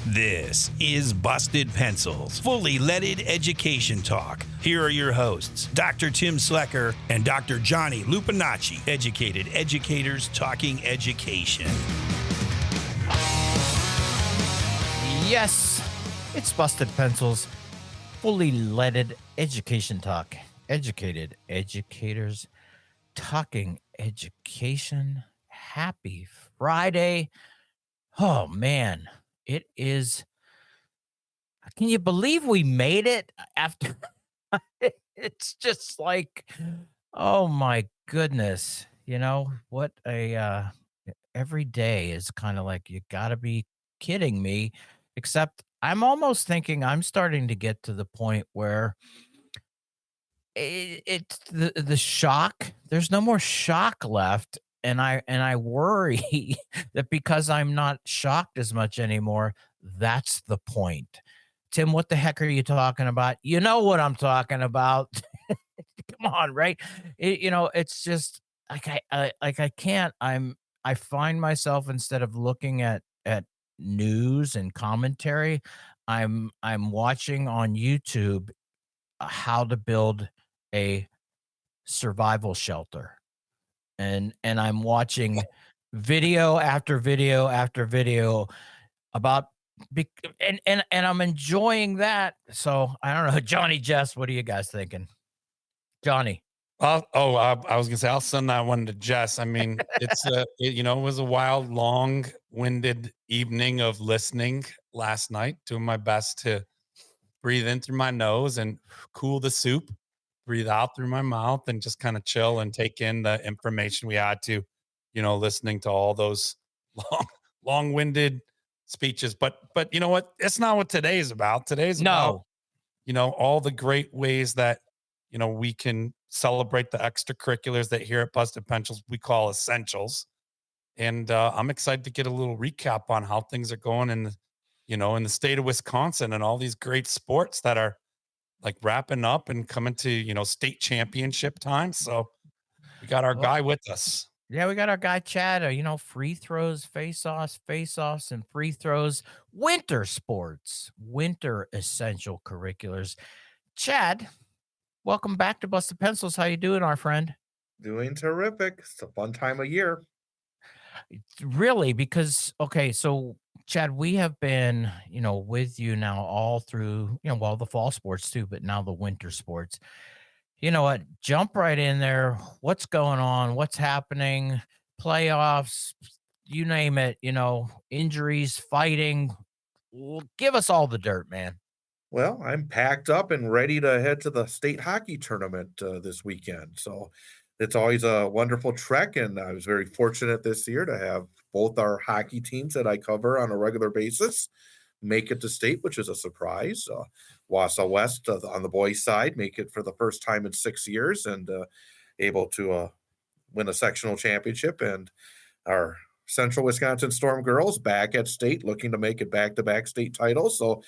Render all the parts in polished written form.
This is Busted Pencils, fully leaded education talk. Here are your hosts, Dr. Tim Slecker and Dr. Johnny Lupinacci, educated educators talking education. Yes, it's Busted Pencils, fully leaded education talk. Educated educators talking education. Happy Friday. Oh, man, it is. Can you believe we made it after? It's just like, oh my goodness. You know, what every day is kind of like, you got to be kidding me. Except I'm almost thinking I'm starting to get to the point where it's the shock. There's no more shock left. And I worry that because I'm not shocked as much anymore, that's the point. Tim, what the heck are you talking about? You know what I'm talking about. Come on, right? It's just like I can't. I find myself, instead of looking at news and commentary, I'm watching on YouTube how to build a survival shelter. And I'm watching video after video after video about and I'm enjoying that. So I don't know, Johnny, Jess, what are you guys thinking? Johnny. I was gonna say I'll send that one to Jess. I mean, it was a wild, long-winded evening of listening last night. Doing my best to breathe in through my nose and cool the soup, breathe out through my mouth, and just kind of chill and take in the information we had to, listening to all those long, long-winded speeches. But you know what? It's not what today is about. Today's about No. all the great ways that, we can celebrate the extracurriculars that here at Busted Pencils we call essentials. And I'm excited to get a little recap on how things are going in the state of Wisconsin and all these great sports that are like wrapping up and coming to, state championship time. So we got our Well, guy with us. yeah, we got our guy Chad, free throws, face-offs, and free throws. Winter sports, winter essential curriculars. Chad, welcome back to Busted Pencils. How you doing, our friend? Doing terrific. It's a fun time of year. Really, because okay, so Chad, we have been, with you now all through, well, the fall sports too, but now the winter sports. You know what? Jump right in there. What's going on? What's happening? Playoffs, you name it, injuries, fighting. Give us all the dirt, man. Well, I'm packed up and ready to head to the state hockey tournament this weekend. So it's always a wonderful trek. And I was very fortunate this year to have both our hockey teams that I cover on a regular basis make it to state, which is a surprise. Wausau West on the boys' side make it for the first time in 6 years and able to win a sectional championship. And our Central Wisconsin Storm girls back at state looking to make it back-to-back state titles. So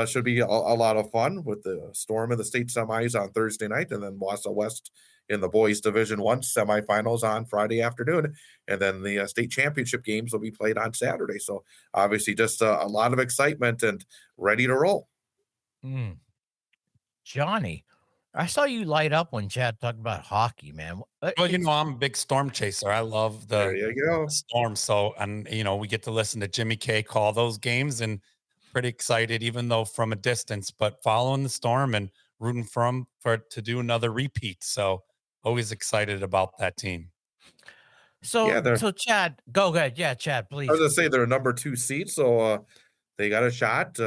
should be a lot of fun with the Storm in the state semis on Thursday night, and then Wausau West in the boys Division One semifinals on Friday afternoon, and then the state championship games will be played on Saturday. So obviously, just a lot of excitement and ready to roll. Mm. Johnny, I saw you light up when Chad talked about hockey, man. Well, I'm a big Storm chaser. I love There the you go. Storm. So, and we get to listen to Jimmy K call those games, and pretty excited, even though from a distance, but following the Storm and rooting for to do another repeat. So always excited about that team. Yeah, So Chad, go ahead. Yeah, Chad, I was please. gonna say they're a number 2 seed, so they got a shot.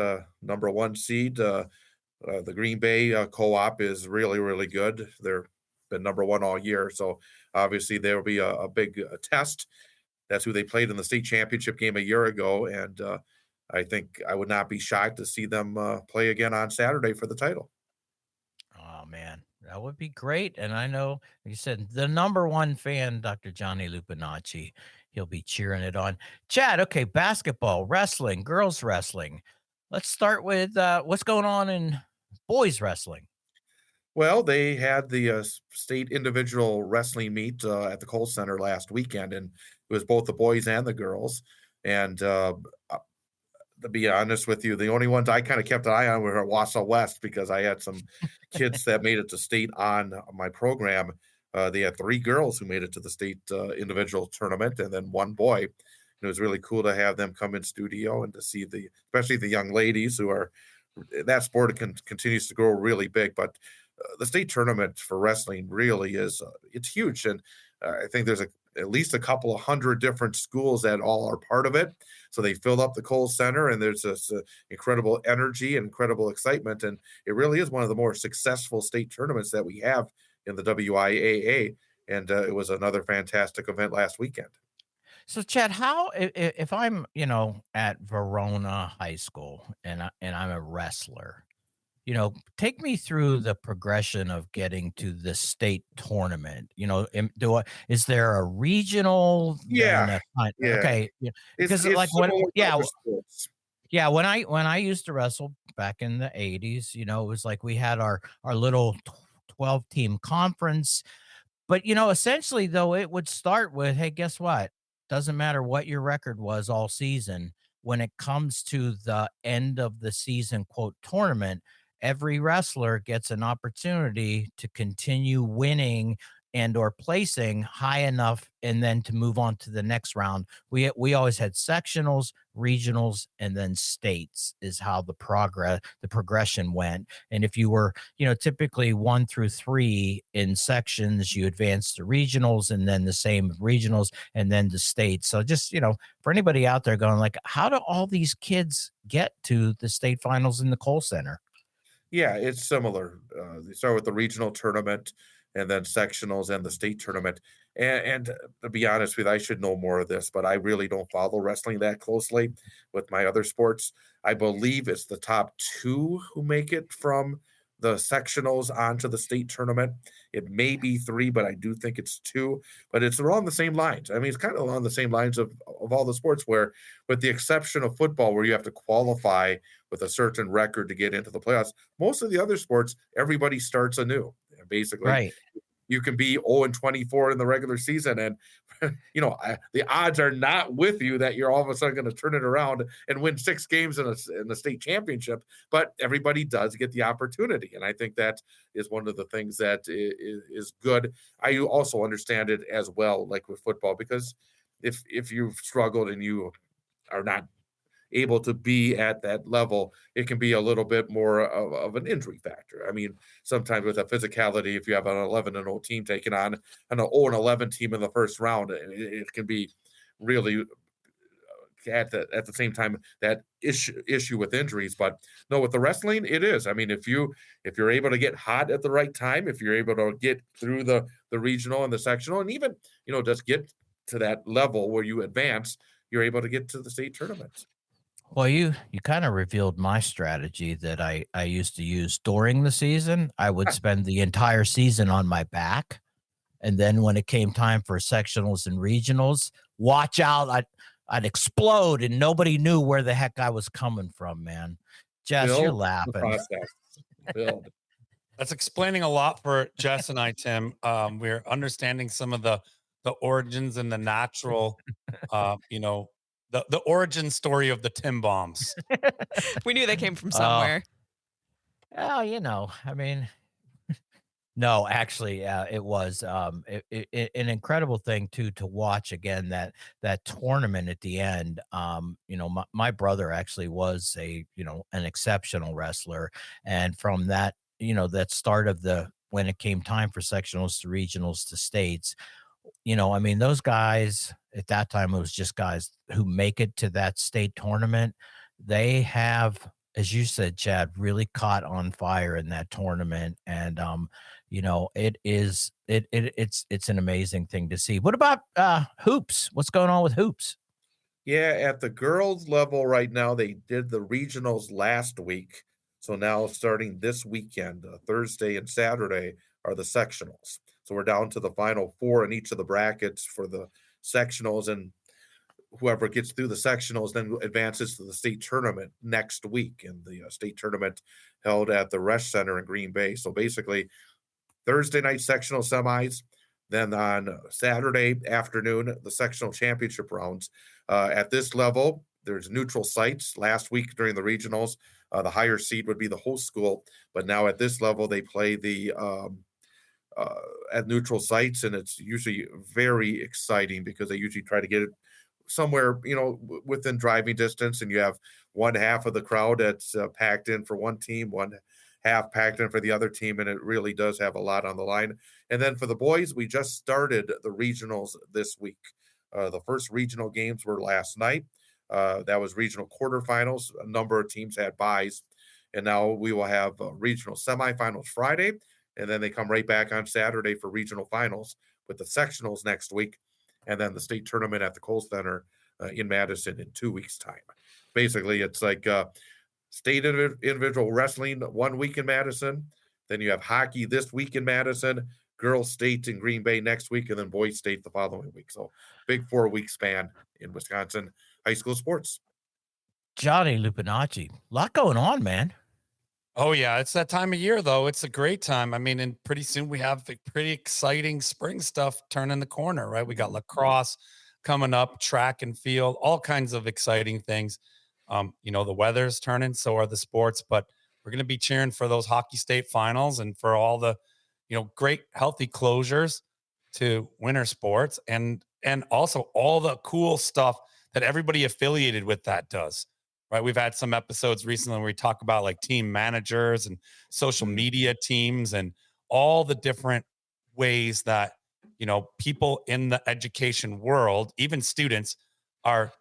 Number 1 seed, the Green Bay co-op is really, really good. They're been number 1 all year, so obviously there will be a big test. That's who they played in the state championship game a year ago, and I think I would not be shocked to see them play again on Saturday for the title. Oh man, that would be great. And I know, like you said, the number one fan, Dr. Johnny Lupinacci, he'll be cheering it on. Chad, okay, basketball, wrestling, girls wrestling. Let's start with what's going on in boys wrestling. Well, they had the state individual wrestling meet at the Kohl Center last weekend, and it was both the boys and the girls. And to be honest with you, the only ones I kind of kept an eye on were at Wausau West because I had some kids that made it to state on my program. They had 3 girls who made it to the state individual tournament, and then 1 boy. And it was really cool to have them come in studio and to see especially the young ladies who are that sport continues to grow really big. But the state tournament for wrestling really is it's huge, and I think there's at least a couple of hundred different schools that all are part of it. So they fill up the Kohl Center, and there's this incredible energy and incredible excitement. And it really is one of the more successful state tournaments that we have in the WIAA. And it was another fantastic event last weekend. So, Chad, how if I'm, at Verona High School and I'm a wrestler, take me through the progression of getting to the state tournament. Is there a regional? Then Yeah, yeah. okay, because It's like when similar to yeah other sports. yeah when I used to wrestle back in the 80s, it was like we had our little 12 team conference. But, essentially, though, it would start with, hey, guess what? Doesn't matter what your record was all season. When it comes to the end of the season, quote, tournament, every wrestler gets an opportunity to continue winning and or placing high enough and then to move on to the next round. We always had sectionals, regionals, and then states is how the progression went. And if you were, typically 1 through 3 in sections, you advance to regionals, and then the same regionals, and then to states. So just, for anybody out there going like, how do all these kids get to the state finals in the Kohl Center? Yeah, it's similar. They start with the regional tournament and then sectionals and the state tournament. And to be honest with you, I should know more of this, but I really don't follow wrestling that closely with my other sports. I believe it's the top 2 who make it from the sectionals onto the state tournament. It may be 3, but I do think it's 2. But it's along the same lines. I mean, it's kind of along the same lines of all the sports where, with the exception of football, where you have to qualify with a certain record to get into the playoffs, most of the other sports, everybody starts anew. Basically, Right. you can be 0-24 in the regular season, and the odds are not with you that you're all of a sudden going to turn it around and win 6 games in the state championship. But everybody does get the opportunity, and I think that is one of the things that is good. I also understand it as well, like with football, because if you've struggled and you are not able to be at that level, it can be a little bit more of an injury factor. I mean, sometimes with a physicality, if you have an 11-0 team taking on an 0-11 team in the first round, it can be really at the same time that issue with injuries. But no, with the wrestling, it is. I mean, if you're able to get hot at the right time, if you're able to get through the regional and the sectional, and even just get to that level where you advance, you're able to get to the state tournament. Well, you kind of revealed my strategy that I used to use during the season. I would spend the entire season on my back, and then when it came time for sectionals and regionals, watch out! I'd explode, and nobody knew where the heck I was coming from, man. Jess, you're Build the laughing. process. Build. That's explaining a lot for Jess and I, Tim. We're understanding some of the origins and the natural, the origin story of the Tim bombs. We knew they came from somewhere. Oh, I mean, no, actually, it was an incredible thing too to watch again that tournament at the end. My brother actually was an exceptional wrestler, and from that, that start of when it came time for sectionals to regionals to states, I mean, those guys at that time, it was just guys who make it to that state tournament. They have, as you said, Chad, really caught on fire in that tournament. And, it's an amazing thing to see. What about hoops? What's going on with hoops? Yeah, at the girls level right now, they did the regionals last week. So now starting this weekend, Thursday and Saturday are the sectionals. So we're down to the final 4 in each of the brackets for the sectionals, and whoever gets through the sectionals then advances to the state tournament next week. And the state tournament held at the Resch Center in Green Bay. So basically, Thursday night sectional semis, then on Saturday afternoon, the sectional championship rounds. At this level, there's neutral sites. Last week during the regionals, the higher seed would be the host school, but now at this level they play the at neutral sites, and it's usually very exciting because they usually try to get it somewhere, within driving distance, and you have one half of the crowd that's packed in for one team, one half packed in for the other team, and it really does have a lot on the line. And then for the boys, we just started the regionals this week. The first regional games were last night. That was regional quarterfinals. A number of teams had byes, and now we will have regional semifinals Friday, and then they come right back on Saturday for regional finals with the sectionals next week, and then the state tournament at the Kohl Center in Madison in 2 weeks' time. Basically, it's like state individual wrestling 1 week in Madison, then you have hockey this week in Madison, girls state in Green Bay next week, and then boys state the following week. So big 4 week span in Wisconsin high school sports. Johnny Lupinacci, a lot going on, man. Oh yeah, it's that time of year though. It's a great time. I mean, and pretty soon we have the pretty exciting spring stuff turning the corner, right? We got lacrosse coming up, track and field, all kinds of exciting things. The weather's turning, so are the sports, but we're going to be cheering for those hockey state finals and for all the, great healthy closures to winter sports and also all the cool stuff that everybody affiliated with that does. Right. We've had some episodes recently where we talk about like team managers and social media teams and all the different ways that, people in the education world, even students, are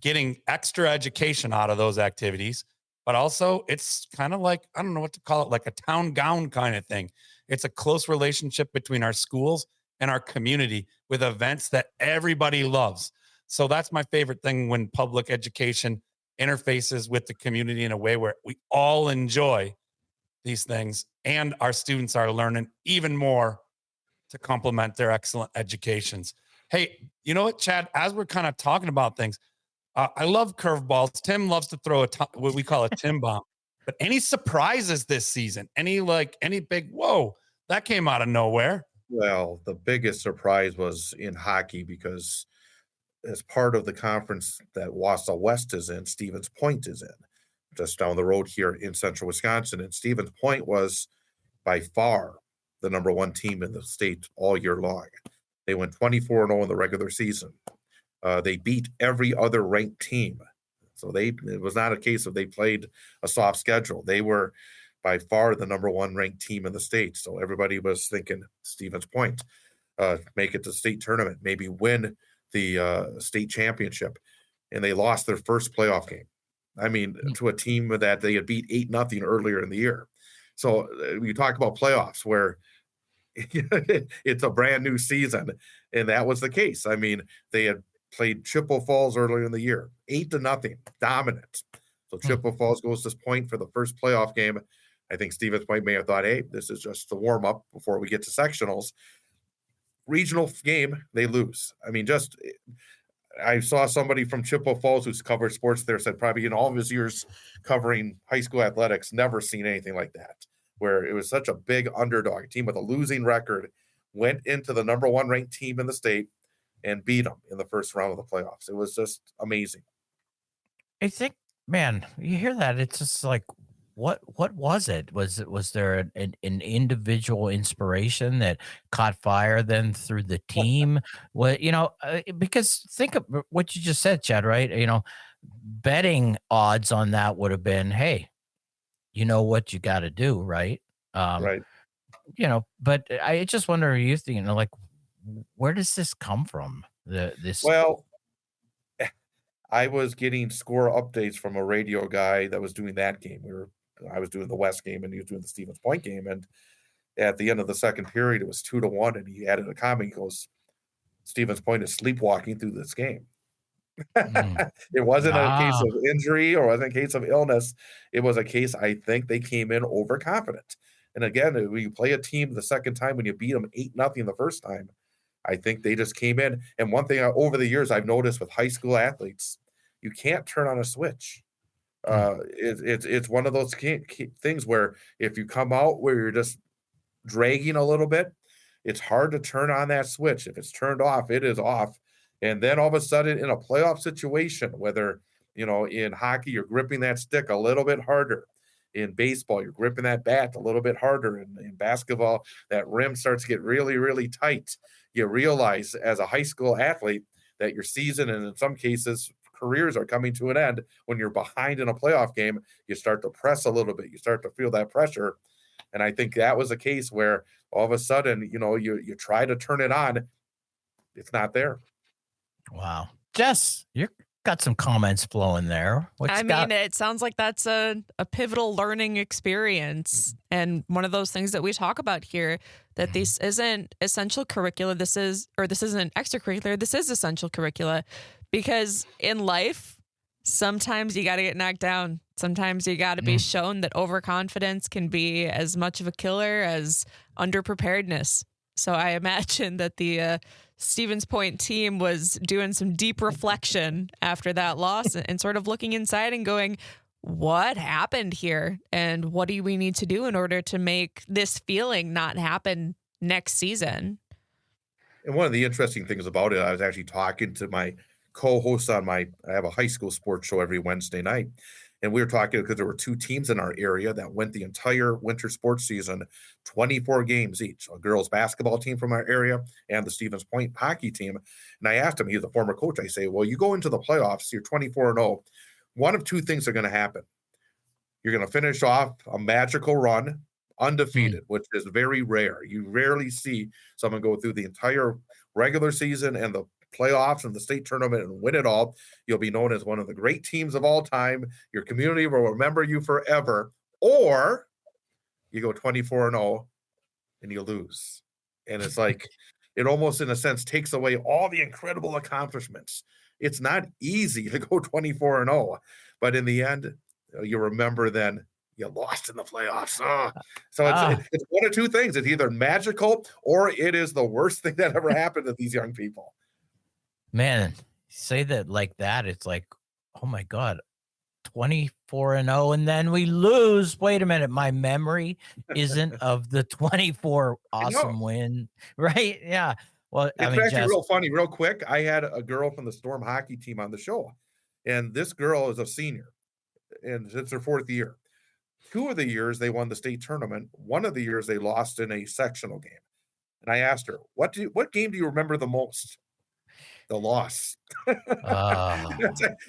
getting extra education out of those activities. But also it's kind of like, I don't know what to call it, like a town gown kind of thing. It's a close relationship between our schools and our community with events that everybody loves. So that's my favorite thing, when public education interfaces with the community in a way where we all enjoy these things and our students are learning even more to complement their excellent educations. Hey, you know what, Chad, as we're kind of talking about things, I love curveballs. Tim loves to throw what we call a Tim bomb, but any surprises this season? Any big, whoa, that came out of nowhere? Well, the biggest surprise was in hockey because as part of the conference that Wausau West is in, Stevens Point is in, just down the road here in central Wisconsin. And Stevens Point was by far the number one team in the state all year long. They went 24-0 in the regular season. They beat every other ranked team. So it was not a case of they played a soft schedule. They were by far the number one ranked team in the state. So everybody was thinking Stevens Point, make it to state tournament, maybe win the state championship. And they lost their first playoff game. I mean, to a team that they had beat 8-0 earlier in the year. So you talk about playoffs where it's a brand new season, and that was the case. I mean, they had played Chippewa Falls earlier in the year, 8-0, dominant. So Chippewa Falls goes to this point for the first playoff game. I think Stevens Point may have thought, hey, this is just the warm up before we get to sectionals. Regional game, they lose. I mean, I saw somebody from Chippewa Falls who's covered sports there said probably in all of his years covering high school athletics, never seen anything like that, where it was such a big underdog team with a losing record, went into the number one ranked team in the state and beat them in the first round of the playoffs. It was just amazing. I think, man, you hear that, it's just like, what was it? Was there an individual inspiration that caught fire then through the team? What, because think of what you just said, Chad, right? Betting odds on that would have been, hey, you know what you got to do, right? Right. But I just wonder, you thinking, like, where does this come from? Well, I was getting score updates from a radio guy that was doing that game. I was doing the West game and he was doing the Stevens Point game. And at the end of the second period, it was 2-1. And he added a comment. He goes, Stevens Point is sleepwalking through this game. It wasn't a case of injury or wasn't a case of illness. It was a case, I think they came in overconfident. And again, when you play a team the second time, when you beat them 8-0 the first time, I think they just came in. And one thing over the years I've noticed with high school athletes, you can't turn on a switch. It's one of those things where if you come out where you're just dragging a little bit, it's hard to turn on that switch. If it's turned off, it is off. And then all of a sudden in a playoff situation, whether In hockey, you're gripping that stick a little bit harder. In baseball, you're gripping that bat a little bit harder. In basketball, that rim starts to get really, really tight. You realize as a high school athlete that your season, and in some cases, careers, are coming to an end. When you're behind in a playoff game, you start to press a little bit. You start to feel that pressure. And I think that was a case where all of a sudden, you try to turn it on. It's not there. Wow. Jess, you got some comments flowing there. It sounds like that's a pivotal learning experience. And one of those things that we talk about here, that this isn't essential curricula. This isn't extracurricular. This is essential curricula, because in life, sometimes you got to get knocked down. Sometimes you got to be shown that overconfidence can be as much of a killer as underpreparedness. So I imagine that the Stevens Point team was doing some deep reflection after that loss and sort of looking inside and going, what happened here? And what do we need to do in order to make this feeling not happen next season? And one of the interesting things about it, I was actually talking to my co-host I have a high school sports show every Wednesday night. And we were talking because there were two teams in our area that went the entire winter sports season, 24 games each, a girls basketball team from our area and the Stevens Point hockey team. And I asked him, he's a former coach. I say, well, you go into the playoffs, you're 24-0. One of two things are going to happen. You're going to finish off a magical run, undefeated, which is very rare. You rarely see someone go through the entire regular season and the playoffs and the state tournament and win it all. You'll be known as one of the great teams of all time. Your community will remember you forever. Or you go 24-0 and you lose. And it's like, it almost in a sense takes away all the incredible accomplishments. It's not easy to go 24-0, but in the end, you remember then you lost in the playoffs. So it's one of two things. It's either magical or it is the worst thing that ever happened to these young people. Man, say that like that, it's like, oh my God, 24-0, and then we lose. Wait a minute, my memory isn't of the 24 awesome win, right? Yeah. Well, it's actually real funny, real quick. I had a girl from the Storm hockey team on the show, and this girl is a senior, and it's her fourth year. 2 of the years they won the state tournament. 1 of the years they lost in a sectional game. And I asked her, what game do you remember the most? The loss.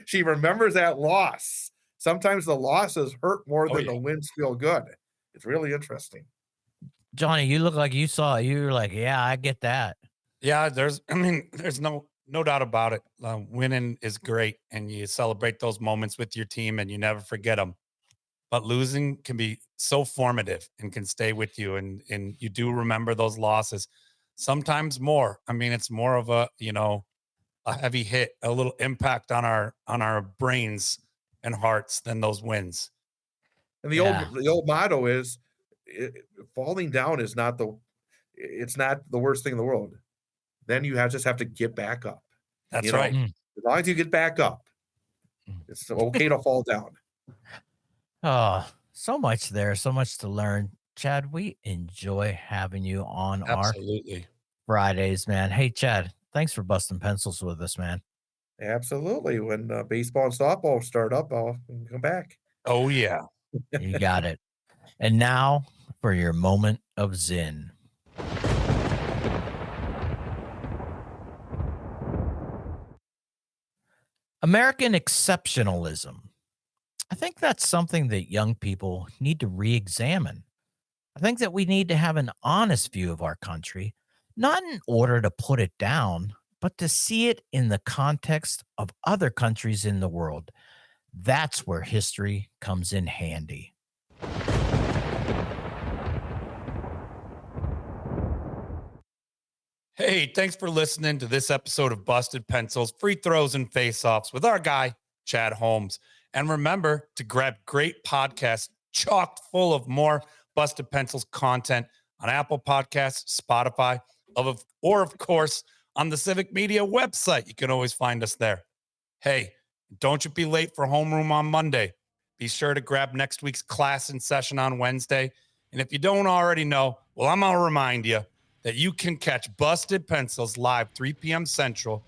She remembers that loss. Sometimes the losses hurt more than the wins feel good. It's really interesting. Johnny, you look like you saw it. You were like, yeah, I get that. Yeah, there's no doubt about it. Winning is great, and you celebrate those moments with your team, and you never forget them. But losing can be so formative and can stay with you, and you do remember those losses. Sometimes more. It's more of a heavy hit, a little impact on our brains and hearts than those wins. And the old motto is, falling down is not the worst thing in the world. Then you just have to get back up. That's right. As long as you get back up, it's okay to fall down. Oh, so much there, so much to learn. Chad, we enjoy having you on our Fridays, man. Hey, Chad, thanks for busting pencils with us, man. Absolutely. When baseball and softball start up, I'll come back. Oh, yeah. You got it. And now for your moment of Zen. American exceptionalism. I think that's something that young people need to re-examine. I think that we need to have an honest view of our country, not in order to put it down, but to see it in the context of other countries in the world. That's where history comes in handy. Hey, thanks for listening to this episode of Busted Pencils, Free Throws and Face-Offs with our guy, Chad Holmes. And remember to grab great podcasts chocked full of more Busted Pencils content on Apple Podcasts, Spotify, or of course, on the Civic Media website. You can always find us there. Hey, don't you be late for homeroom on Monday. Be sure to grab next week's class in session on Wednesday. And if you don't already know, well, I'm going to remind you that you can catch Busted Pencils live 3 p.m. Central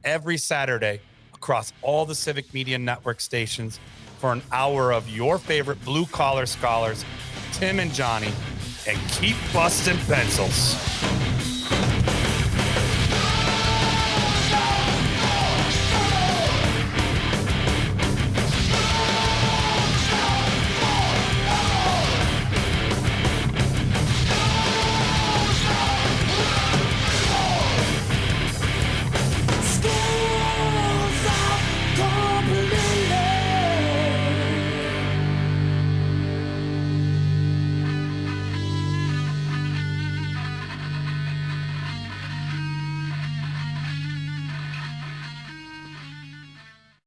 every Saturday across all the Civic Media Network stations for an hour of your favorite blue-collar scholars, Tim and Johnny, and keep busting pencils.